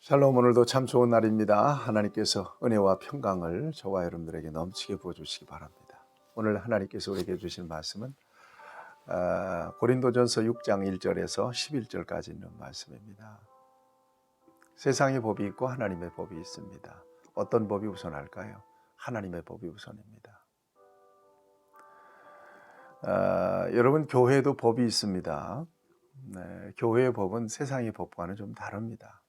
샬롬, 오늘도 참 좋은 날입니다. 하나님께서 은혜와 평강을 저와 여러분들에게 넘치게 부어주시기 바랍니다. 오늘 하나님께서 우리에게 주신 말씀은 고린도전서 6장 1절에서 11절까지 있는 말씀입니다. 세상의 법이 있고 하나님의 법이 있습니다. 어떤 법이 우선할까요? 하나님의 법이 우선입니다. 여러분, 교회도 법이 있습니다. 네, 교회의 법은 세상의 법과는 좀 다릅니다.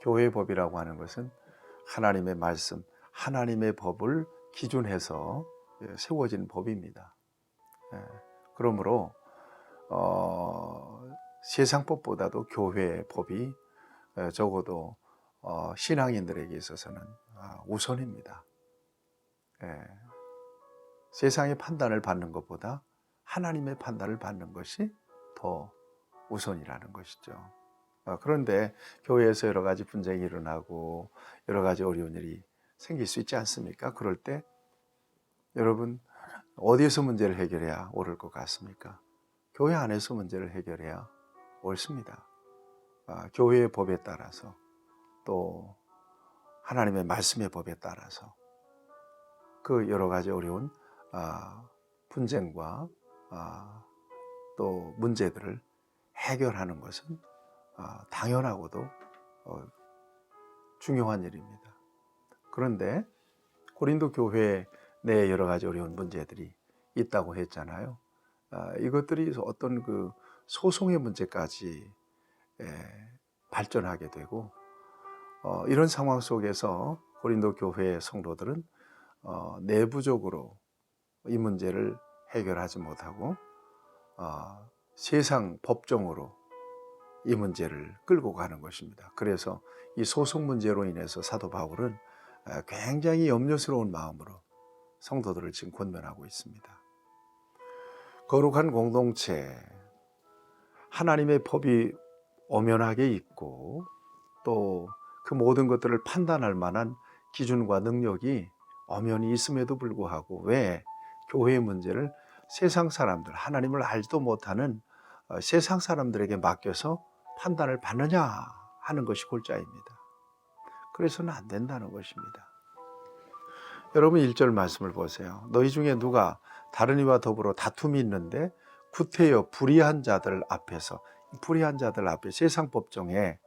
교회의 법이라고 하는 것은 하나님의 말씀, 하나님의 법을 기준해서 세워진 법입니다. 그러므로 세상 법보다도 교회의 법이 적어도 신앙인들에게 있어서는 우선입니다. 세상의 판단을 받는 것보다 하나님의 판단을 받는 것이 더 우선이라는 것이죠. 그런데 교회에서 여러 가지 분쟁이 일어나고 여러 가지 어려운 일이 생길 수 있지 않습니까? 그럴 때 여러분, 어디에서 문제를 해결해야 옳을 것 같습니까? 교회 안에서 문제를 해결해야 옳습니다. 교회의 법에 따라서 또 하나님의 말씀의 법에 따라서 그 여러 가지 어려운 분쟁과 또 문제들을 해결하는 것은 당연하고도 중요한 일입니다. 그런데 고린도 교회 내에 여러 가지 어려운 문제들이 있다고 했잖아요. 이것들이 어떤 그 소송의 문제까지 발전하게 되고 이런 상황 속에서 고린도 교회의 성도들은 내부적으로 이 문제를 해결하지 못하고 세상 법정으로 이 문제를 끌고 가는 것입니다. 그래서 이 소송 문제로 인해서 사도 바울은 굉장히 염려스러운 마음으로 성도들을 지금 권면하고 있습니다. 거룩한 공동체, 하나님의 법이 엄연하게 있고 또 그 모든 것들을 판단할 만한 기준과 능력이 엄연히 있음에도 불구하고 왜 교회의 문제를 세상 사람들, 하나님을 알지도 못하는 세상 사람들에게 맡겨서 판단을 받느냐 하는 것이 골자입니다. 그래서는 안 된다는 것입니다. 여러분 1절 말씀을 보세요. 너희 중에 누가 다른 이와 더불어 다툼이 있는데 구태여 불의한 자들 앞에서 세상 법정에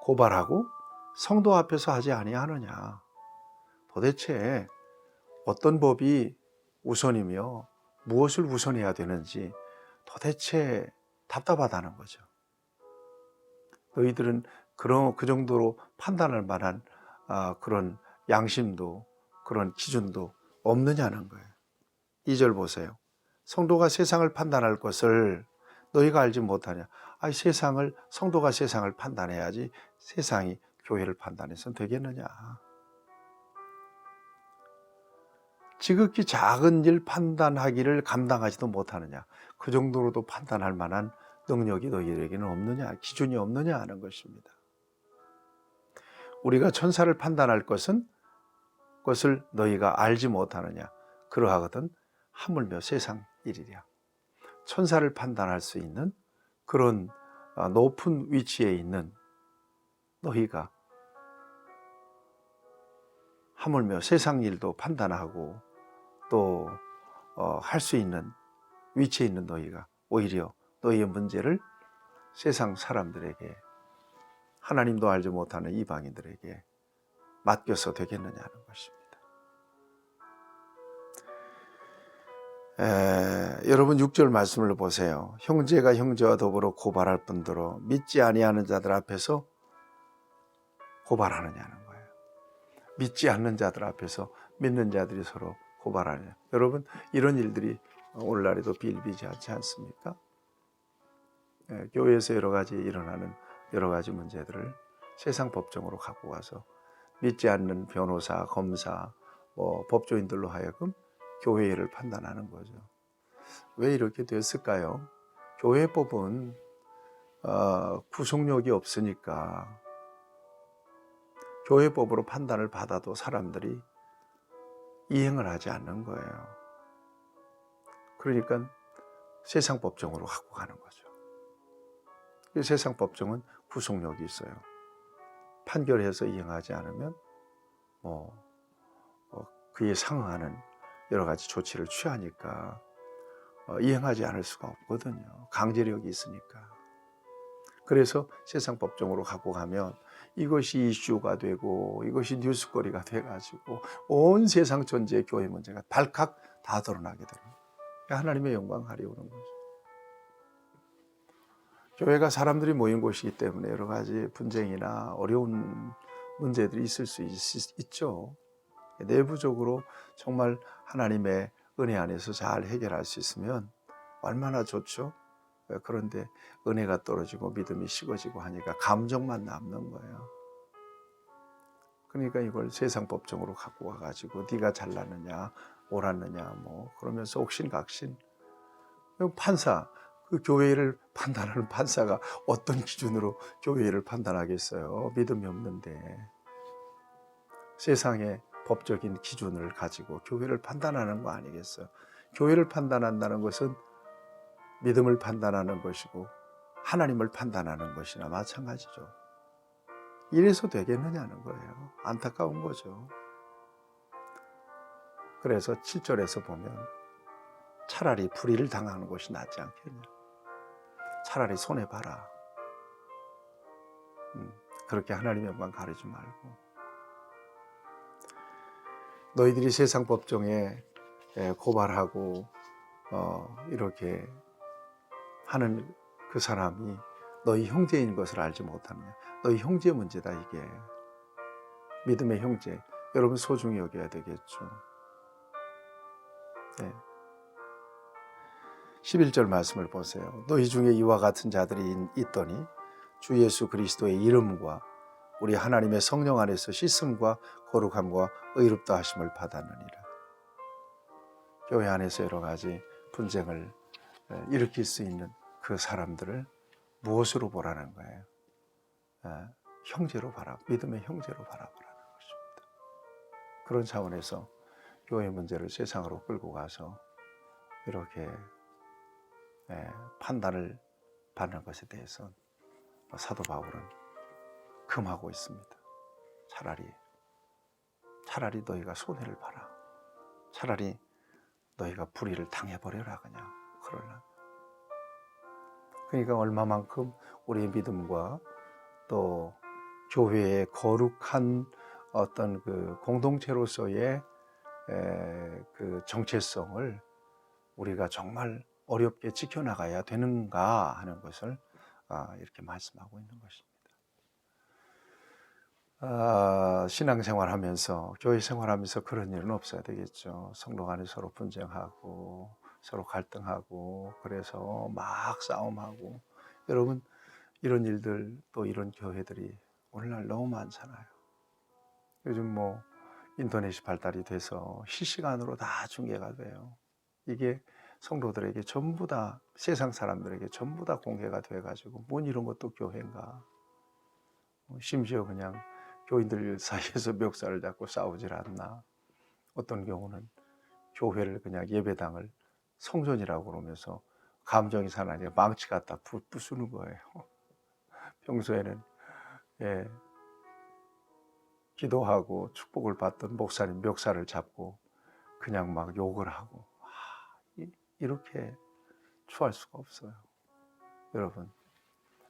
고발하고 성도 앞에서 하지 아니하느냐. 도대체 어떤 법이 우선이며 무엇을 우선해야 되는지 도대체 답답하다는 거죠. 너희들은 그 정도로 판단할 만한 그런 양심도 그런 기준도 없느냐는 거예요. 2절 보세요. 성도가 세상을 판단할 것을 너희가 알지 못하냐. 성도가 세상을 판단해야지 세상이 교회를 판단해서는 되겠느냐. 지극히 작은 일 판단하기를 감당하지도 못하느냐. 그 정도로도 판단할 만한 능력이 너희에게는 없느냐, 기준이 없느냐 하는 것입니다. 우리가 천사를 판단할 것을 너희가 알지 못하느냐. 그러하거든 하물며 세상 일이랴. 천사를 판단할 수 있는 그런 높은 위치에 있는 너희가 하물며 세상 일도 판단하고 또 할 수 있는 위치에 있는 너희가 오히려 너희의 문제를 세상 사람들에게 하나님도 알지 못하는 이방인들에게 맡겨서 되겠느냐는 것입니다. 여러분 6절 말씀을 보세요. 형제가 형제와 더불어 고발할 뿐더러 믿지 아니하는 자들 앞에서 고발하느냐는 거예요. 믿지 않는 자들 앞에서 믿는 자들이 서로 고발하느냐. 여러분 이런 일들이 오늘날에도 비일비재하지 않습니까? 교회에서 여러 가지 일어나는 여러 가지 문제들을 세상 법정으로 갖고 가서 믿지 않는 변호사, 검사, 법조인들로 하여금 교회 일을 판단하는 거죠. 왜 이렇게 됐을까요? 교회법은 구속력이 없으니까 교회법으로 판단을 받아도 사람들이 이행을 하지 않는 거예요. 그러니까 세상 법정으로 갖고 가는 거죠. 세상 법정은 구속력이 있어요. 판결해서 이행하지 않으면 뭐 그에 상응하는 여러 가지 조치를 취하니까 이행하지 않을 수가 없거든요. 강제력이 있으니까. 그래서 세상 법정으로 갖고 가면 이것이 이슈가 되고 이것이 뉴스거리가 돼가지고 온 세상 전체의 교회 문제가 발칵 다 드러나게 되는 하나님의 영광 가리우는 거죠. 교회가 사람들이 모인 곳이기 때문에 여러 가지 분쟁이나 어려운 문제들이 있을 수 있죠. 내부적으로 정말 하나님의 은혜 안에서 잘 해결할 수 있으면 얼마나 좋죠. 그런데 은혜가 떨어지고 믿음이 식어지고 하니까 감정만 남는 거예요. 그러니까 이걸 세상 법정으로 갖고 와가지고 네가 잘났느냐 옳았느냐 뭐 그러면서 옥신각신. 판사, 그 교회를 판단하는 판사가 어떤 기준으로 교회를 판단하겠어요. 믿음이 없는데. 세상의 법적인 기준을 가지고 교회를 판단하는 거 아니겠어요. 교회를 판단한다는 것은 믿음을 판단하는 것이고 하나님을 판단하는 것이나 마찬가지죠. 이래서 되겠느냐는 거예요. 안타까운 거죠. 그래서 7절에서 보면 차라리 불의를 당하는 것이 낫지 않겠냐. 차라리 손해봐라. 그렇게 하나님의 영광 가리지 말고. 너희들이 세상 법정에 고발하고 이렇게 하는 그 사람이 너희 형제인 것을 알지 못하느냐. 너희 형제 문제다 이게. 믿음의 형제. 여러분 소중히 여겨야 되겠죠. 네. 11절 말씀을 보세요. 너희 중에 이와 같은 자들이 있더니 주 예수 그리스도의 이름과 우리 하나님의 성령 안에서 씻음과 거룩함과 의롭다 하심을 받았느니라. 교회 안에서 여러 가지 분쟁을 일으킬 수 있는 그 사람들을 무엇으로 보라는 거예요? 형제로 바라, 믿음의 형제로 바라보라는 것입니다. 그런 차원에서 교회 문제를 세상으로 끌고 가서 이렇게 판단을 받는 것에 대해서 사도 바울은 금하고 있습니다. 차라리 너희가 손해를 봐라. 차라리 너희가 불의를 당해버려라 그냥. 그러려면. 그러니까 얼마만큼 우리의 믿음과 또 교회의 거룩한 어떤 그 공동체로서의 그 정체성을 우리가 정말 어렵게 지켜나가야 되는가 하는 것을 이렇게 말씀하고 있는 것입니다. 신앙생활하면서 교회 생활하면서 그런 일은 없어야 되겠죠. 성도 간에 서로 분쟁하고 서로 갈등하고 그래서 막 싸움하고. 여러분 이런 일들 또 이런 교회들이 오늘날 너무 많잖아요. 요즘 뭐 인터넷이 발달이 돼서 실시간으로 다 중계가 돼요. 이게 성도들에게 전부 다 세상 사람들에게 전부 다 공개가 돼가지고 뭔 이런 것도 교회인가. 심지어 그냥 교인들 사이에서 멱살을 잡고 싸우질 않나. 어떤 경우는 교회를 그냥 예배당을 성전이라고 그러면서 감정이 상하니까 망치 갖다 부수는 거예요. 평소에는 기도하고 축복을 받던 목사님 멱살을 잡고 그냥 막 욕을 하고 이렇게 추할 수가 없어요. 여러분,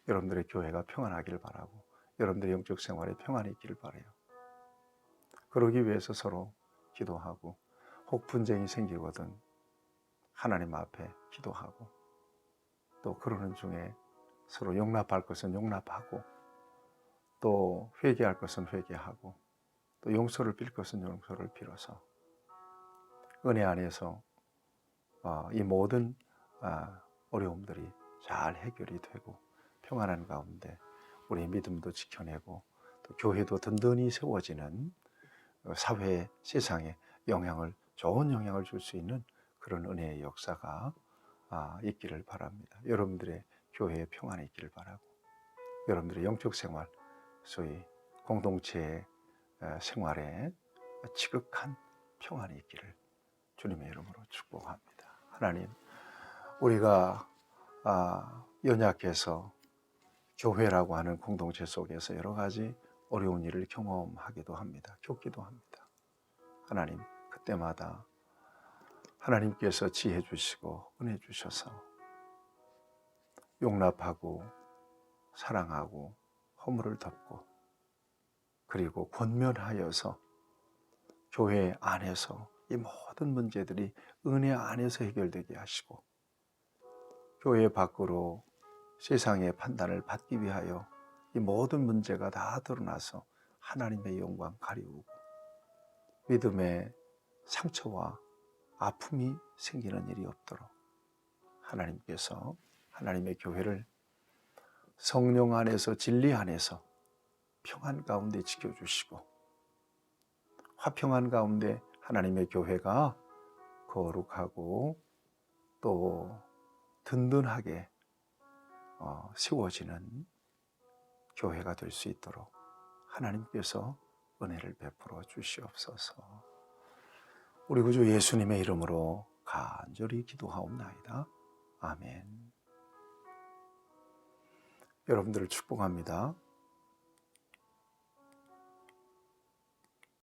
여러분들의 교회가 평안하길 바라고 여러분들의 영적 생활에 평안이 있기를 바라요. 그러기 위해서 서로 기도하고 혹 분쟁이 생기거든 하나님 앞에 기도하고 또 그러는 중에 서로 용납할 것은 용납하고 또 회개할 것은 회개하고 또 용서를 빌 것은 용서를 빌어서 은혜 안에서 이 모든 어려움들이 잘 해결이 되고 평안한 가운데 우리의 믿음도 지켜내고 또 교회도 든든히 세워지는 사회 세상에 좋은 영향을 줄 수 있는 그런 은혜의 역사가 있기를 바랍니다. 여러분들의 교회에 평안이 있기를 바라고 여러분들의 영적 생활 소위 공동체의 생활에 지극한 평안이 있기를 주님의 이름으로 축복합니다. 하나님, 우리가 연약해서 교회라고 하는 공동체 속에서 여러 가지 어려운 일을 경험하기도 합니다. 겪기도 합니다. 하나님, 그때마다 하나님께서 지혜 주시고 은혜 주셔서 용납하고 사랑하고 허물을 덮고 그리고 권면하여서 교회 안에서 이 모든 문제들이 은혜 안에서 해결되게 하시고 교회 밖으로 세상의 판단을 받기 위하여 이 모든 문제가 다 드러나서 하나님의 영광 가리우고 믿음의 상처와 아픔이 생기는 일이 없도록 하나님께서 하나님의 교회를 성령 안에서 진리 안에서 평안 가운데 지켜주시고 화평한 가운데 하나님의 교회가 거룩하고 또 든든하게 세워지는 교회가 될 수 있도록 하나님께서 은혜를 베풀어 주시옵소서. 우리 구주 예수님의 이름으로 간절히 기도하옵나이다. 아멘. 여러분들을 축복합니다.